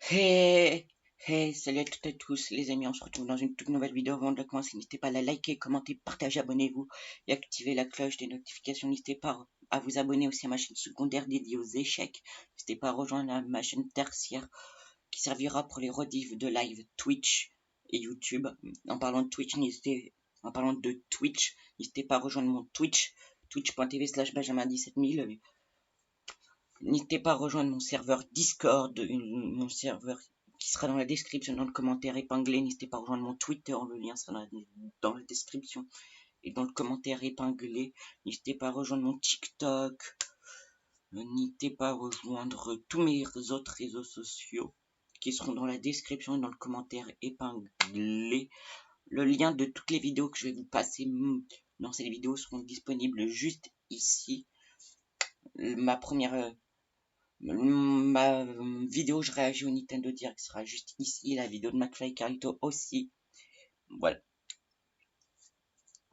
Hey, hey, salut à toutes et à tous les amis, on se retrouve dans une toute nouvelle vidéo. Avant de commencer, n'hésitez pas à la liker, commenter, partager, abonnez-vous et activez la cloche des notifications. N'hésitez pas à vous abonner aussi à ma chaîne secondaire dédiée aux échecs. N'hésitez pas à rejoindre ma chaîne tertiaire qui servira pour les rediffs de live Twitch et YouTube. En parlant de Twitch, n'hésitez pas à rejoindre mon Twitch, twitch.tv/benjamin17000. N'hésitez pas à rejoindre mon serveur Discord, mon serveur qui sera dans la description, dans le commentaire épinglé. N'hésitez pas à rejoindre mon Twitter, le lien sera dans la description et dans le commentaire épinglé. N'hésitez pas à rejoindre mon TikTok. N'hésitez pas à rejoindre tous mes autres réseaux sociaux qui seront dans la description et dans le commentaire épinglé. Le lien de toutes les vidéos que je vais vous passer dans ces vidéos seront disponibles juste ici. Ma vidéo je réagis au Nintendo Direct sera juste ici, la vidéo de McFly et Carlito aussi, voilà.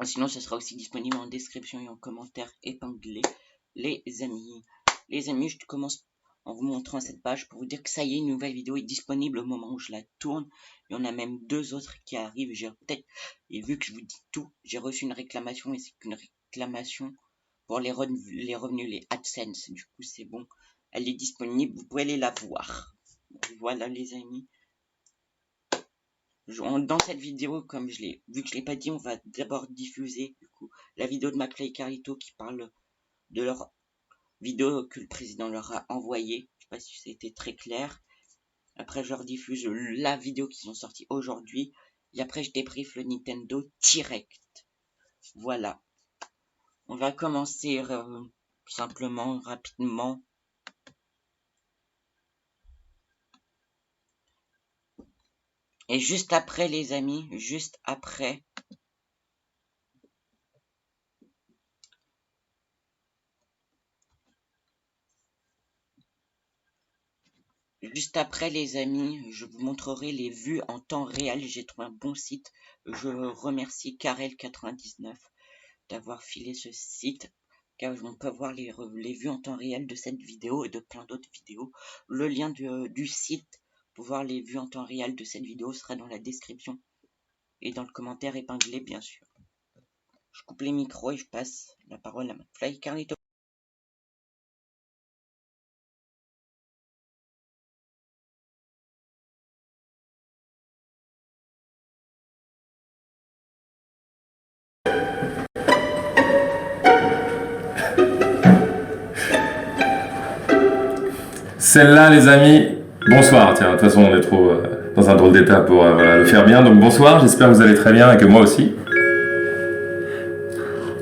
Sinon ce sera aussi disponible en description et en commentaire épinglé. Les amis, je commence en vous montrant cette page pour vous dire que ça y est, une nouvelle vidéo est disponible au moment où je la tourne. Il y en a même deux autres qui arrivent, et vu que je vous dis tout, j'ai reçu une réclamation, et c'est qu'une réclamation pour les revenus, les AdSense. Du coup c'est bon, elle est disponible, vous pouvez aller la voir. Voilà les amis. Dans cette vidéo, vu que je l'ai pas dit, on va d'abord diffuser du coup la vidéo de McFly et Carlito qui parle de leur vidéo que le président leur a envoyée. Je sais pas si c'était très clair. Après je leur diffuse la vidéo qui sont sorties aujourd'hui. Et après je débrief le Nintendo Direct. Voilà. On va commencer simplement, rapidement. Et juste après les amis, juste après les amis, je vous montrerai les vues en temps réel. J'ai trouvé un bon site. Je remercie Karel99 d'avoir filé ce site, car on peut voir les vues en temps réel de cette vidéo et de plein d'autres vidéos. Le lien du site pour voir les vues en temps réel de cette vidéo sera dans la description et dans le commentaire épinglé, bien sûr. Je coupe les micros et je passe la parole à McFly Carlito. Celle-là, les amis, bonsoir. Tiens, de toute façon, on est trop dans un drôle d'état pour voilà, le faire bien. Donc bonsoir, j'espère que vous allez très bien et que moi aussi.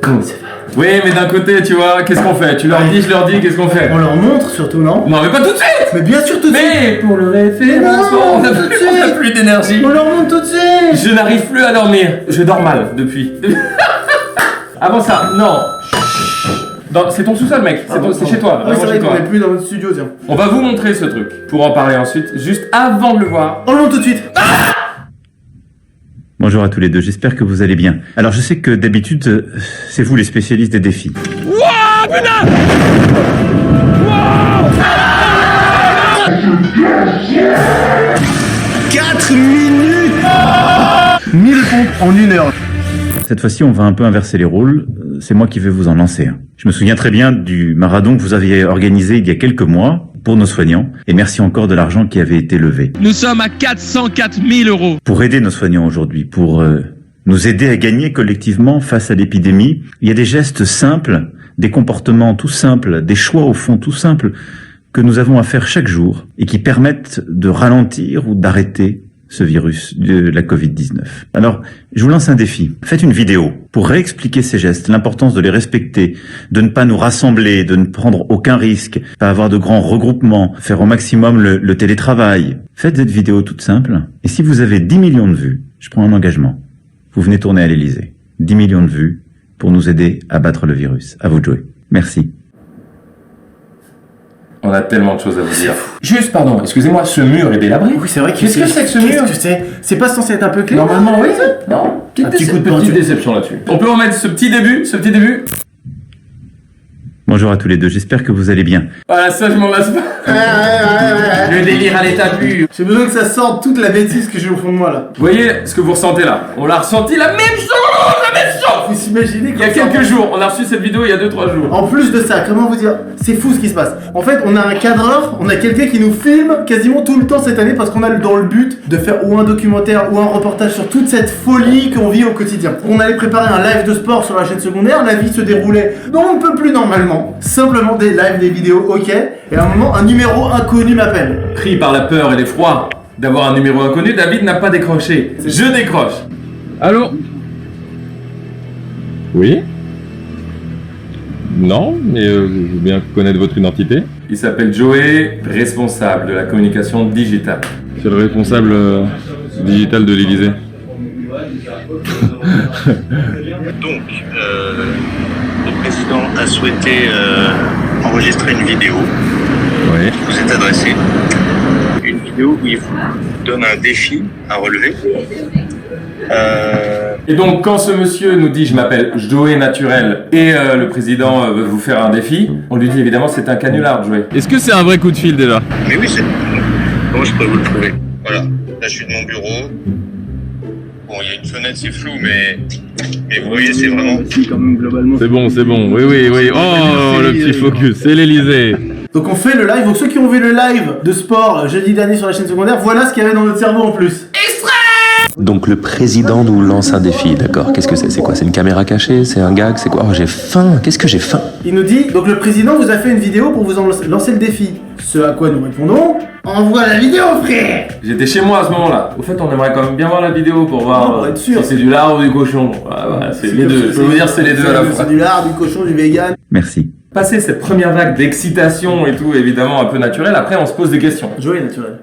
Comment ça va? Oui, mais d'un côté, tu vois, qu'est-ce qu'on fait? Tu leur dis, je leur dis, qu'est-ce qu'on fait? On leur montre surtout, non? Non, mais pas tout de suite! Mais bien sûr tout de suite! Mais pour le référencement, on n'a plus d'énergie. On leur montre tout de suite! Je n'arrive plus à dormir. Je dors mal depuis. Avant ça, non. C'est ton sous-sol, mec. C'est chez toi. Oui, c'est vrai qu'on n'est plus dans notre studio, tiens. On va vous montrer ce truc pour en parler ensuite, juste avant de le voir. On le montre tout de suite! Bonjour à tous les deux, j'espère que vous allez bien. Alors je sais que d'habitude, c'est vous les spécialistes des défis. Wouah, putain! Wouah! 4 minutes! 1000 pompes en 1 heure. Cette fois-ci, on va un peu inverser les rôles. C'est moi qui vais vous en lancer un. Je me souviens très bien du marathon que vous aviez organisé il y a quelques mois pour nos soignants. Et merci encore de l'argent qui avait été levé. Nous sommes à 404 000 €. Pour aider nos soignants aujourd'hui, pour nous aider à gagner collectivement face à l'épidémie, il y a des gestes simples, des comportements tout simples, des choix au fond tout simples que nous avons à faire chaque jour et qui permettent de ralentir ou d'arrêter ce virus de la Covid-19. Alors, je vous lance un défi. Faites une vidéo pour réexpliquer ces gestes, l'importance de les respecter, de ne pas nous rassembler, de ne prendre aucun risque, pas avoir de grands regroupements, faire au maximum le télétravail. Faites cette vidéo toute simple. Et si vous avez 10 millions de vues, je prends un engagement. Vous venez tourner à l'Élysée. 10 millions de vues pour nous aider à battre le virus. À vous de jouer. Merci. On a tellement de choses à vous dire. Juste, pardon, excusez-moi, ce mur est délabré. Oui, c'est vrai que Qu'est-ce que c'est que ce mur? Qu'est-ce que c'est pas censé être un peu clair? Normalement, oui. Non. Un petit coup de petite peinture. déception là-dessus. On peut remettre ce petit début. Bonjour à tous les deux, j'espère que vous allez bien. Voilà, ça je m'en lasse pas. Le délire à l'état pur. J'ai besoin que ça sorte toute la bêtise que j'ai au fond de moi là. Vous voyez ce que vous ressentez là? On l'a ressenti la même chose. Faut s'imaginer Il y a quelques jours, on a reçu cette vidéo il y a 2-3 jours. En plus de ça, comment vous dire, c'est fou ce qui se passe. En fait, on a un cadreur, on a quelqu'un qui nous filme quasiment tout le temps cette année parce qu'on a dans le but de faire ou un documentaire ou un reportage sur toute cette folie qu'on vit au quotidien. On allait préparer un live de sport sur la chaîne secondaire, la vie se déroulait dont on ne peut plus normalement. Simplement des lives, des vidéos, ok. Et à un moment, un numéro inconnu m'appelle. Pris par la peur et l'effroi d'avoir un numéro inconnu, David n'a pas décroché. Je décroche. Allô? Oui? Non, mais je veux bien connaître votre identité. Il s'appelle Joey, responsable de la communication digitale. C'est le responsable digital de l'Élysée. Donc, le président a souhaité enregistrer une vidéo Oui. qui vous est adressée. Une vidéo où il vous donne un défi à relever. Et donc quand ce monsieur nous dit je m'appelle Joey Naturel et le président veut vous faire un défi, on lui dit évidemment c'est un canular Joey. Est-ce que c'est un vrai coup de fil déjà? Mais oui, c'est... Comment je pourrais vous le trouver? Voilà, là je suis de mon bureau. Bon, il y a une fenêtre, c'est flou, mais vous voyez, c'est vraiment... C'est bon, oui. Oh, le petit focus, c'est l'Élysée. Donc on fait le live, donc ceux qui ont vu le live de sport jeudi dernier sur la chaîne secondaire, voilà ce qu'il y avait dans notre cerveau en plus. Donc le président nous lance un défi, d'accord. Qu'est-ce que c'est? C'est quoi? C'est une caméra cachée? C'est un gag? C'est quoi? Oh, j'ai faim. Qu'est-ce que j'ai faim? Il nous dit, donc le président vous a fait une vidéo pour vous lancer le défi. Ce à quoi nous répondons, envoie la vidéo frère. J'étais chez moi à ce moment-là. Au fait on aimerait quand même bien voir la vidéo pour voir Non, pour être sûr. si c'est du lard ou du cochon. Voilà, c'est les deux. Je peux vous dire c'est les deux à la fois. C'est du lard, du cochon, du vegan. Merci. Passer cette première vague d'excitation et tout évidemment un peu naturelle, après on se pose des questions. Joey naturel.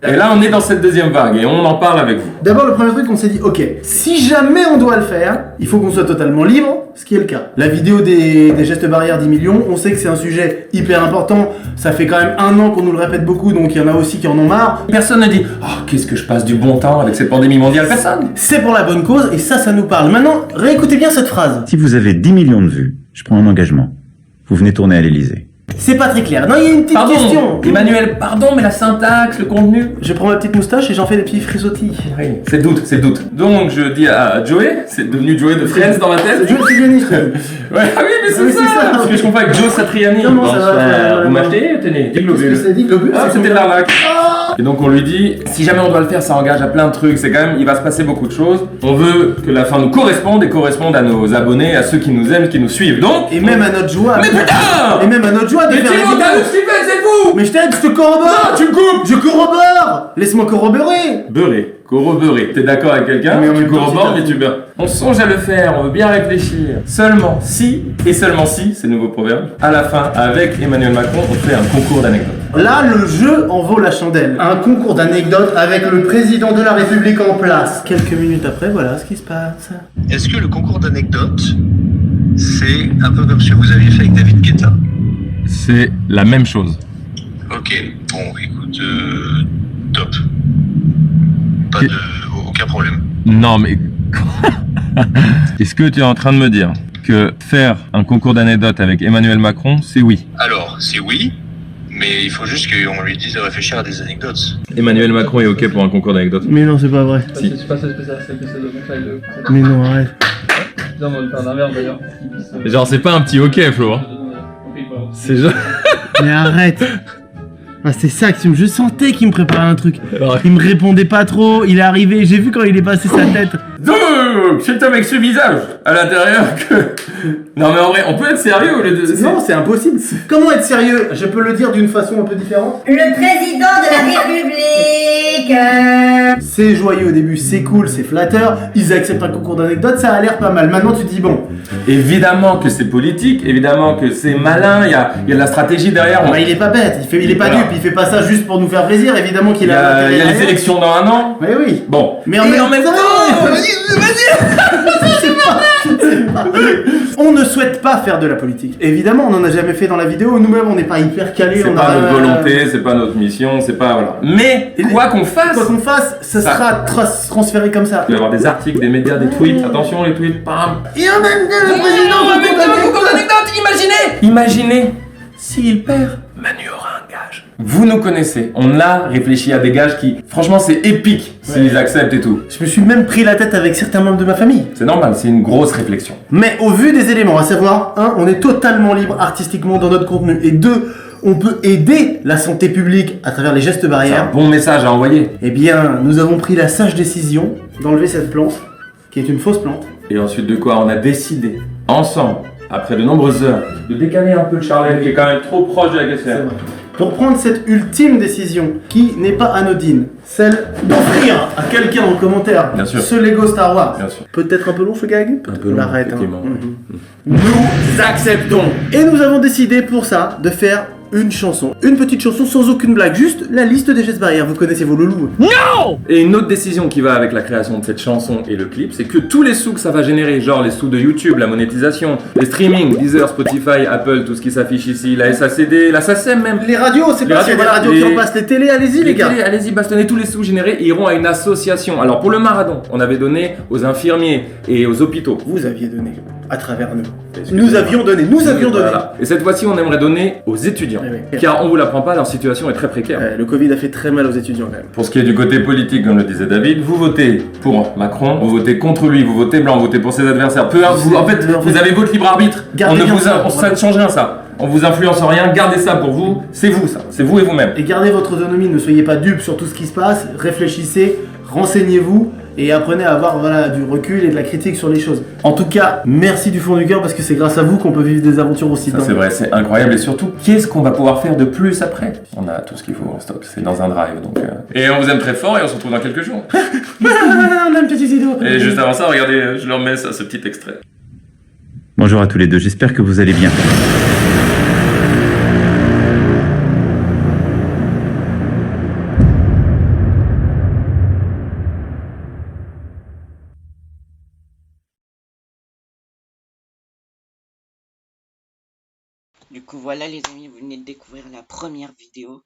Et là on est dans cette deuxième vague et on en parle avec vous. D'abord, le premier truc, on s'est dit, ok, si jamais on doit le faire, il faut qu'on soit totalement libre, ce qui est le cas. La vidéo des gestes barrières 10 millions, on sait que c'est un sujet hyper important, ça fait quand même 1 an qu'on nous le répète beaucoup, donc il y en a aussi qui en ont marre. Personne ne dit oh qu'est-ce que je passe du bon temps avec cette pandémie mondiale, personne. C'est pour la bonne cause, et ça nous parle. Maintenant, réécoutez bien cette phrase. Si vous avez 10 millions de vues, je prends un engagement. Vous venez tourner à l'Élysée. C'est pas très clair. Non, il y a une petite question. Emmanuel, pardon, mais la syntaxe, le contenu. Je prends ma petite moustache et j'en fais des petits frisottis. Oui, c'est le doute. Donc je dis à Joey, c'est devenu Joey de Friends dans ma tête. C'est Joey Tribuni, je crois. Ouais, ah oui, mais c'est ça. Parce que je confonds avec Joe Satriani. Comment ça va, vous m'achetez, tenez, dis Qu'est-ce que c'est dit, Globus? Ah, c'était de l'arnaque. Et donc on lui dit, si jamais on doit le faire, ça engage à plein de trucs. C'est quand même, il va se passer beaucoup de choses. On veut que la fin nous corresponde et corresponde à nos abonnés, à ceux qui nous aiment, qui nous suivent. Donc, Et même à notre joie. Mais putain! Et même à notre joie de Mais faire Thibaut, la t'as vidéo. le suivez, c'est vous! Mais je t'aide, je te corrobore. Non, tu me coupes! Je corrobore. Laisse-moi corroborer. Beurré, corroborer. T'es d'accord avec quelqu'un? Mais en Tu même temps, corrobores, c'est mais tu beurres. On songe à le faire, on veut bien réfléchir. Seulement si, et seulement si, c'est le nouveau proverbe, à la fin, avec Emmanuel Macron, on fait un concours d'anecdotes. Là, le jeu en vaut la chandelle. Un concours d'anecdotes avec le président de la République en place. Quelques minutes après, voilà ce qui se passe. Est-ce que le concours d'anecdotes, c'est un peu comme ce que vous aviez fait avec David Guetta? C'est la même chose. Ok, bon, écoute, top. Pas de... aucun problème. Non, mais... Est-ce que tu es en train de me dire que faire un concours d'anecdotes avec Emmanuel Macron, c'est oui? Alors, c'est oui, mais il faut juste qu'on lui dise de réfléchir à des anecdotes. Emmanuel Macron est ok pour un concours d'anecdotes? Mais non, c'est pas vrai. Si. Mais non, arrête. Genre, c'est pas un petit ok, Flo. Hein. C'est genre... Mais arrête. Ah, c'est ça que je sentais qu'il me préparait un truc. Il me répondait pas trop, il est arrivé, j'ai vu quand il est passé sa tête. Donc, c'est avec ce visage à l'intérieur que... Non mais en vrai, on peut être sérieux au lieu de... Non, c'est impossible. Comment être sérieux? Je peux le dire d'une façon un peu différente. Le président de la République. C'est joyeux au début, c'est cool, c'est flatteur. Ils acceptent un concours d'anecdotes, ça a l'air pas mal. Maintenant tu te dis bon. Évidemment que c'est politique, évidemment que c'est malin, il y a de la stratégie derrière. Bah, il est pas bête, il est pas Voilà. dupe, il fait pas ça juste pour nous faire plaisir. Évidemment qu'il Il y a. a les élections dans 1 an. Mais oui. Bon. Mais en même temps, c'est pas On ne souhaite pas faire de la politique. Évidemment, on n'en a jamais fait dans la vidéo. Nous-mêmes, on n'est pas hyper calés. C'est pas notre volonté, c'est pas notre mission, c'est pas... Voilà. Mais, quoi qu'on fasse, ça sera transféré comme ça. Il va y avoir des articles, des médias, des tweets. Attention, les tweets, bam. Et en même temps, le président Imaginez, s'il perd, Manu aura un gage. Vous nous connaissez, on a réfléchi à des gages qui, franchement, c'est épique s'ils acceptent et tout. Je me suis même pris la tête avec certains membres de ma famille. C'est normal, c'est une grosse réflexion. Mais au vu des éléments, à savoir, 1, on est totalement libre artistiquement dans notre contenu, et 2, on peut aider la santé publique à travers les gestes barrières. C'est un bon message à envoyer. Eh bien, nous avons pris la sage décision d'enlever cette plante, qui est une fausse plante. Et ensuite de quoi on a décidé, ensemble, après de nombreuses heures, de décaler un peu le Charlet, qui est quand même trop proche de la question. Pour prendre cette ultime décision, qui n'est pas anodine, celle d'offrir à quelqu'un en commentaire ce Lego Star Wars. Bien sûr. Peut-être un peu long ce gag. Un peu long, l'arrête, effectivement. Nous acceptons. Et nous avons décidé pour ça de faire une chanson. Une petite chanson sans aucune blague, juste la liste des gestes barrières. Vous connaissez vos loulous. Non. Et une autre décision qui va avec la création de cette chanson et le clip, c'est que tous les sous que ça va générer, genre les sous de YouTube, la monétisation, les streamings, Deezer, Spotify, Apple, tout ce qui s'affiche ici, la SACD, la SACEM même. Les radios, c'est pas des radios qui en passent, les télés, allez-y les gars. Allez-y, bastonnez, tous les sous générés iront à une association. Alors pour le marathon, on avait donné aux infirmiers et aux hôpitaux. Vous aviez donné à travers nous. Nous avions donné. Voilà. Et cette fois-ci, on aimerait donner aux étudiants. Car on vous l'apprend pas, leur situation est très précaire. Le Covid a fait très mal aux étudiants quand même. Pour ce qui est du côté politique, comme le disait David, vous votez pour Macron, vous votez contre lui, vous votez blanc, vous votez pour ses adversaires. En fait, vous avez votre libre arbitre. Ça ne change rien ça. On vous influence rien, gardez ça pour vous, c'est vous ça, c'est vous et vous-même. Et gardez votre autonomie, ne soyez pas dupes sur tout ce qui se passe, réfléchissez, renseignez-vous et apprenez à avoir du recul et de la critique sur les choses. En tout cas, merci du fond du cœur parce que c'est grâce à vous qu'on peut vivre des aventures aussi dingues. C'est vrai, c'est incroyable et surtout, qu'est-ce qu'on va pouvoir faire de plus après? On a tout ce qu'il faut en stock, c'est dans un drive donc... Et on vous aime très fort et on se retrouve dans quelques jours. On aime petits idiots. Et juste avant ça, regardez, je leur mets ça, ce petit extrait. Bonjour à tous les deux, j'espère que vous allez bien. Du coup voilà les amis, vous venez de découvrir la première vidéo.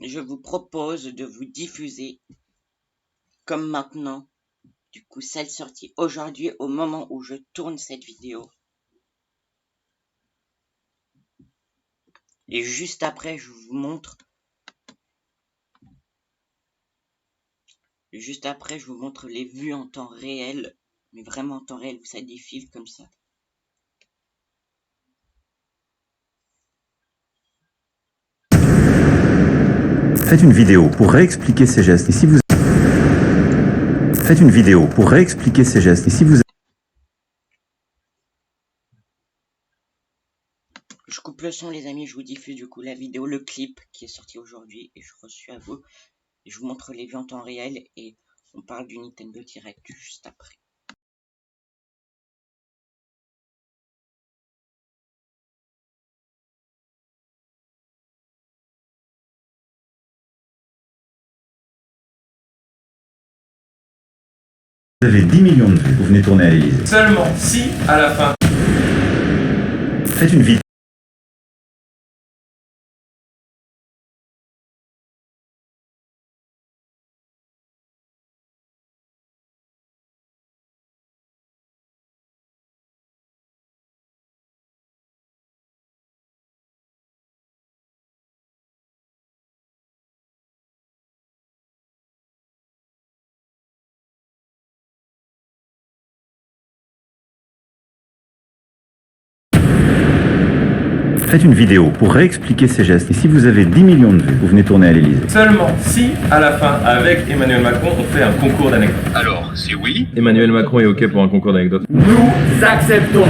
Je vous propose de vous diffuser comme maintenant. Du coup celle sortie aujourd'hui au moment où je tourne cette vidéo. Et juste après je vous montre. Juste après, je vous montre les vues en temps réel, mais vraiment en temps réel, où ça défile comme ça. Faites une vidéo pour réexpliquer ces gestes. Et si vous... Faites une vidéo pour réexpliquer ces gestes. Et si vous... Je coupe le son les amis, je vous diffuse du coup la vidéo, le clip qui est sorti aujourd'hui et je reçois à vous. Et je vous montre les vues en temps réel et on parle du Nintendo Direct juste après. Vous avez 10 millions de vues, vous venez tourner à l'Élysée. Seulement si à la fin. Faites une vidéo. Faites une vidéo pour réexpliquer ces gestes. Et si vous avez 10 millions de vues, vous venez tourner à l'Élysée. Seulement si, à la fin, avec Emmanuel Macron, on fait un concours d'anecdotes. Alors, c'est oui. Emmanuel Macron est OK pour un concours d'anecdotes. Nous acceptons.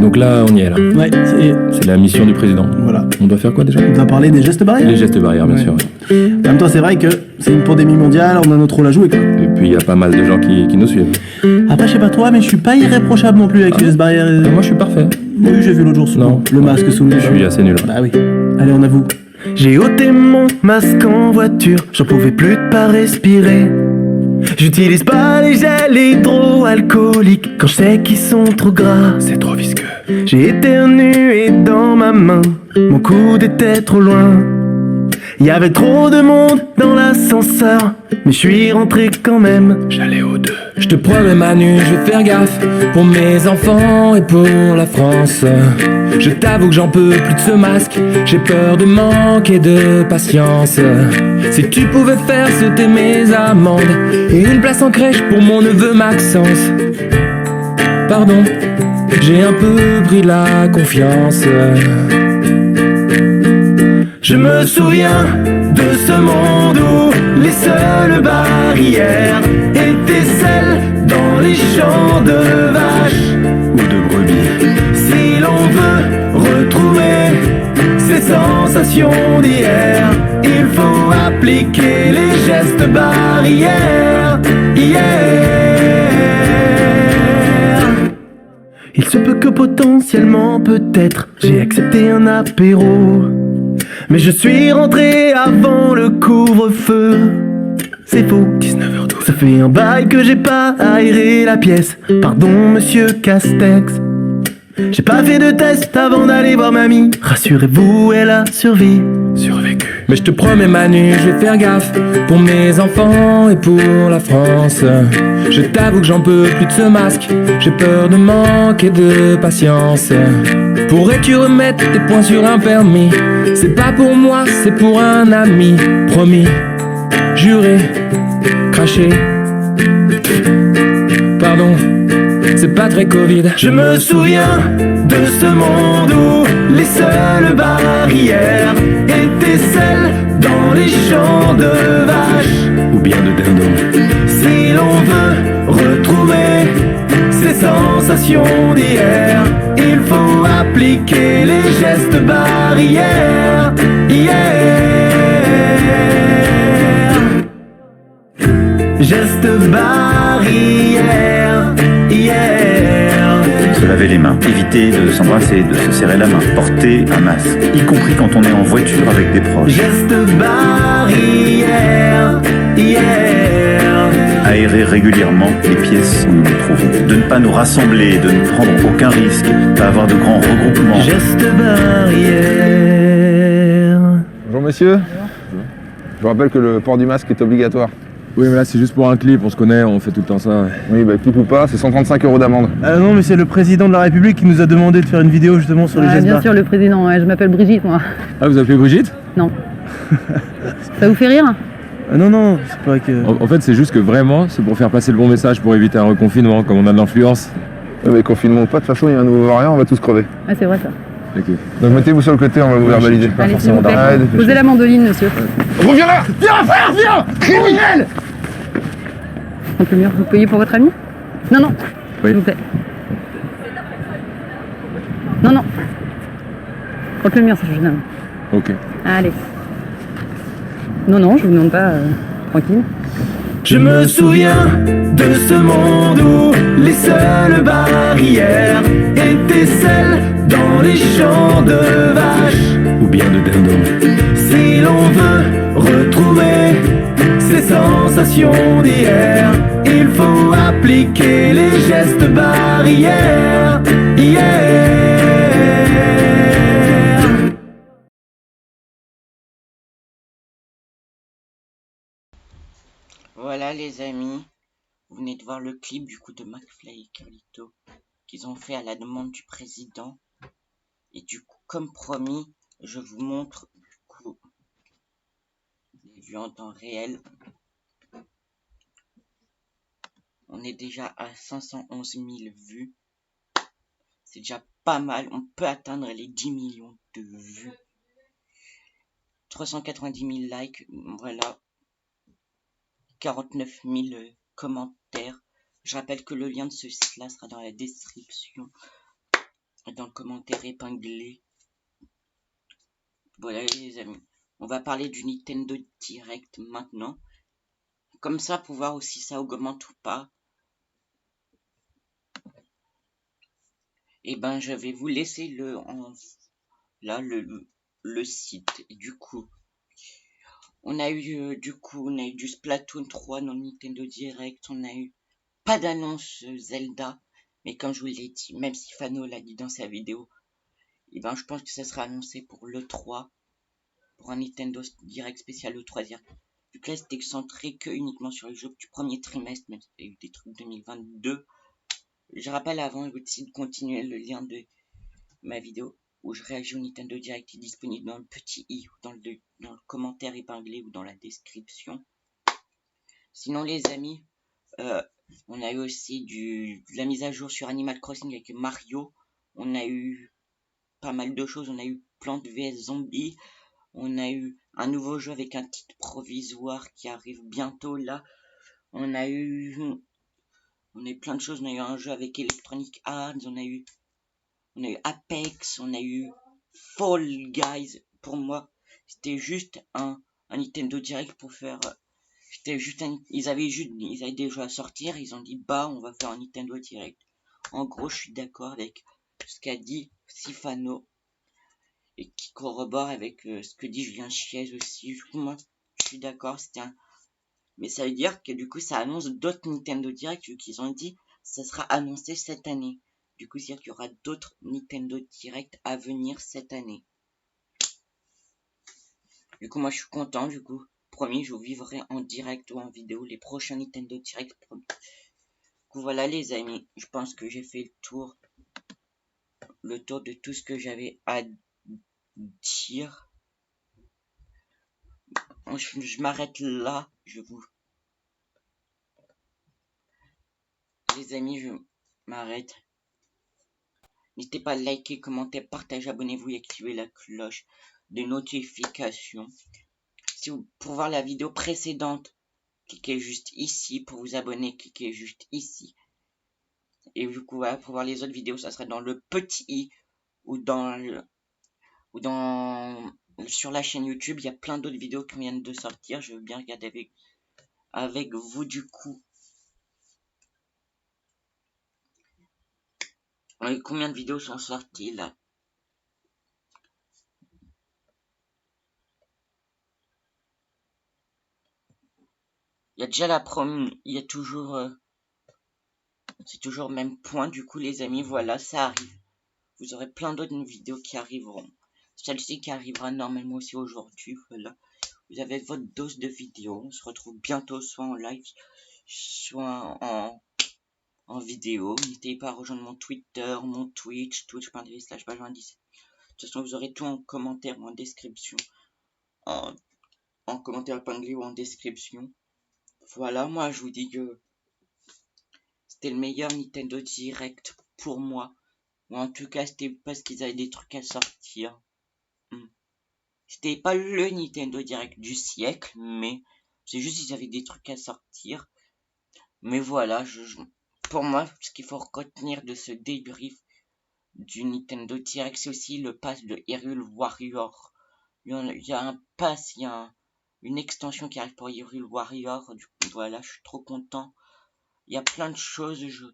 Donc là, on y est là. Ouais, c'est la mission du président. Voilà. On doit faire quoi déjà? On doit parler des gestes barrières. Les gestes barrières, bien sûr. En même temps, c'est vrai que c'est une pandémie mondiale, on a notre rôle à jouer quoi. puis il y a pas mal de gens qui nous suivent. Après, je sais pas toi, mais je suis pas irréprochable non plus avec les gestes barrières. Moi je suis parfait. Oui, j'ai vu l'autre jour sous le masque sous le nez. Je suis assez nul. Bah oui. Allez, on avoue. J'ai ôté mon masque en voiture, j'en pouvais plus de pas respirer. J'utilise pas les gels hydroalcooliques quand je sais qu'ils sont trop gras. C'est trop visqueux. J'ai éternué dans ma main, mon coude était trop loin. Y avait trop de monde dans l'ascenseur, mais je suis rentré quand même. J'allais aux deux. Je te promets Manu, je vais faire gaffe pour mes enfants et pour la France. Je t'avoue que j'en peux plus de ce masque, j'ai peur de manquer de patience. Si tu pouvais faire sauter mes amendes et une place en crèche pour mon neveu Maxence. Pardon, j'ai un peu pris la confiance. Je me souviens de ce monde où les seules barrières étaient celles dans les champs de vaches Ou de brebis. Si l'on veut retrouver ces sensations d'hier, il faut appliquer les gestes barrières. Il se peut que potentiellement, peut-être, j'ai accepté un apéro. Mais je suis rentré avant le couvre-feu. C'est faux, 19h12. Ça fait un bail que j'ai pas aéré la pièce. Pardon, monsieur Castex. J'ai pas fait de test avant d'aller voir mamie. Rassurez-vous, elle a survécu. Mais je te promets Manu, je vais faire gaffe pour mes enfants et pour la France. Je t'avoue que j'en peux plus de ce masque, j'ai peur de manquer de patience. Pourrais-tu remettre tes points sur un permis? C'est pas pour moi, c'est pour un ami. Promis, juré, craché. Pardon, c'est pas très Covid. Je me souviens de ce monde où les seules barrières étaient celles dans les champs de vaches Ou bien de dindons. Si l'on veut retrouver ces sensations d'hier, il faut appliquer les gestes barrières. Gestes barrières. Se laver les mains, éviter de s'embrasser, de se serrer la main, porter un masque, y compris quand on est en voiture avec des proches. Gestes barrières. Aérer régulièrement les pièces où nous nous trouvons. De ne pas nous rassembler, de ne prendre aucun risque, pas avoir de grands regroupements. Gestes barrières. Bonjour monsieur. Je vous rappelle que le port du masque est obligatoire. Oui mais là c'est juste pour un clip, on se connaît, on fait tout le temps ça. Oui, bah clip ou pas, c'est 135 € d'amende. Non, mais c'est le président de la République qui nous a demandé de faire une vidéo justement sur les gestes Bien barrières. sûr, le président, ouais, je m'appelle Brigitte, moi. Ah vous appelez Brigitte? Non. Ça vous fait rire? Non, c'est pas que... En fait c'est juste que vraiment c'est pour faire passer le bon message pour éviter un reconfinement comme on a de l'influence. Ouais, mais confinement ou pas, de toute façon il y a un nouveau variant, on va tous crever. Ah, c'est vrai ça. Ok. Donc mettez-vous sur le côté, on va vous verbaliser. Allez, s'il vous plaît. Arrête, Posez la mandoline, monsieur. reviens là. Viens frère, viens. Criminel. Un peu mieux. Vous payez pour votre ami? Non, non. Oui. S'il vous plaît. Non. Un peu mieux, ça jeune homme. Ok. Allez. Non, je vous demande pas. Tranquille. Je me souviens de ce monde où les seules barrières étaient celles dans les champs de vaches Ou bien de dindons. Si l'on veut retrouver ces sensations d'hier, il faut appliquer les gestes barrières. Voilà les amis, vous venez de voir le clip du coup de McFly et Carlito qu'ils ont fait à la demande du président. Et du coup, comme promis, je vous montre du coup les vues en temps réel. On est déjà à 511 000 vues. C'est déjà pas mal, on peut atteindre les 10 millions de vues. 390 000 likes, voilà. 49 000 commentaires. Je rappelle que le lien de ce site-là sera dans la description, dans le commentaire épinglé. Voilà les amis, on va parler du Nintendo Direct maintenant. comme ça pour voir aussi ça augmente ou pas. Et ben je vais vous laisser le site. Et du coup, on a eu du Splatoon 3 dans le Nintendo Direct, on a eu pas d'annonce Zelda, mais comme je vous l'ai dit, même si Fano l'a dit dans sa vidéo, et ben je pense que ça sera annoncé pour l'E3, pour un Nintendo Direct spécial E3 Direct. Vu que là c'était centré que uniquement sur les jeux du premier trimestre, même s'il y a eu des trucs 2022. Je rappelle avant aussi de continuer, le lien de ma vidéo où je réagis au Nintendo Direct est disponible dans le petit i, ou dans le commentaire épinglé ou dans la description. Sinon les amis, on a eu aussi de la mise à jour sur Animal Crossing avec Mario. On a eu pas mal de choses, on a eu Plants vs Zombies. On a eu un nouveau jeu avec un titre provisoire qui arrive bientôt là. On a eu plein de choses. On a eu un jeu avec Electronic Arts. On a eu Apex. On a eu Fall Guys. Pour moi, c'était juste un Nintendo Direct pour faire. Ils avaient des jeux à sortir. Ils ont dit bah on va faire un Nintendo Direct. En gros, je suis d'accord avec ce qu'a dit Sifano. Et qui corrobore avec ce que dit Julien Chiez aussi. Du coup, moi, je suis d'accord, mais ça veut dire que du coup, ça annonce d'autres Nintendo Direct, vu qu'ils ont dit ça sera annoncé cette année. Du coup, c'est-à-dire qu'il y aura d'autres Nintendo Direct à venir cette année. Du coup, moi, je suis content, du coup. Promis, je vous vivrai en direct ou en vidéo les prochains Nintendo Direct. Du coup, voilà, les amis. Je pense que j'ai fait le tour de tout ce que j'avais à dire. Je m'arrête là. Les amis, je m'arrête. N'hésitez pas à liker, commenter, partager, abonnez-vous et activez la cloche de notification. Pour voir la vidéo précédente, cliquez juste ici. Pour vous abonner, cliquez juste ici. Et du coup, voilà, pour voir les autres vidéos, ça sera dans le petit i ou sur la chaîne YouTube. Il y a plein d'autres vidéos qui viennent de sortir. Je veux bien regarder avec vous du coup. Combien de vidéos sont sorties là? Il y a déjà il y a toujours c'est toujours le même point. Du coup les amis, voilà, ça arrive. Vous aurez plein d'autres vidéos qui arriveront. Celle-ci qui arrivera normalement aussi aujourd'hui. Voilà, vous avez votre dose de vidéos. On se retrouve bientôt soit en live, soit en vidéo. N'hésitez pas à rejoindre mon Twitter, mon Twitch, twitch.tv/benjamin17. De toute façon, vous aurez tout en commentaire ou en description. En commentaire épinglé ou en description. Voilà, moi je vous dis que c'était le meilleur Nintendo Direct pour moi. Ou en tout cas, c'était parce qu'ils avaient des trucs à sortir. C'était pas le Nintendo Direct du siècle, mais c'est juste qu'ils avaient des trucs à sortir. Mais voilà, pour moi, ce qu'il faut retenir de ce débrief du Nintendo Direct, c'est aussi le pass de Hyrule Warrior. Il y a un pass, il y a une extension qui arrive pour Hyrule Warrior. Du coup, voilà, je suis trop content. Il y a plein de choses, je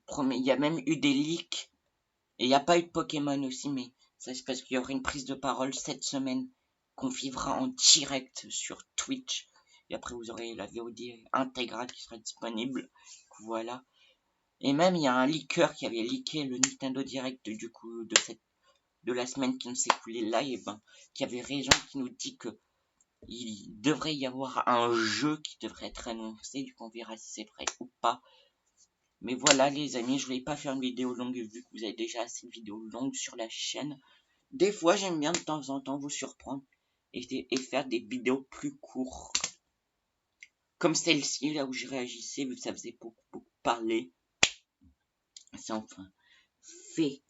promets. Il y a même eu des leaks. Et il n'y a pas eu de Pokémon aussi, mais ça c'est parce qu'il y aura une prise de parole cette semaine qu'on vivra en direct sur Twitch. Et après vous aurez la VOD intégrale qui sera disponible. Voilà. Et même il y a un leaker qui avait leaké le Nintendo Direct du coup de la semaine qui ne s'est écoulée là, et ben qui avait raison, qui nous dit que il devrait y avoir un jeu qui devrait être annoncé. Du coup on verra si c'est vrai ou pas. Mais voilà les amis, je voulais pas faire une vidéo longue vu que vous avez déjà assez de vidéos longues sur la chaîne. Des fois j'aime bien de temps en temps vous surprendre et faire des vidéos plus courtes. Comme celle-ci là où je réagissais vu que ça faisait beaucoup parler. C'est enfin fait.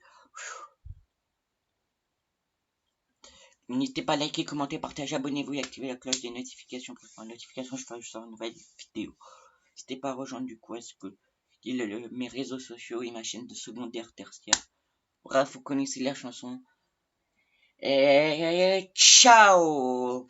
N'hésitez pas à liker, commenter, partager, abonnez-vous et activez la cloche des notifications pour avoir une notification je ferai une nouvelle vidéo. N'hésitez pas à rejoindre du coup mes réseaux sociaux et ma chaîne de secondaire tertiaire. Bref, vous connaissez la chanson. Et ciao!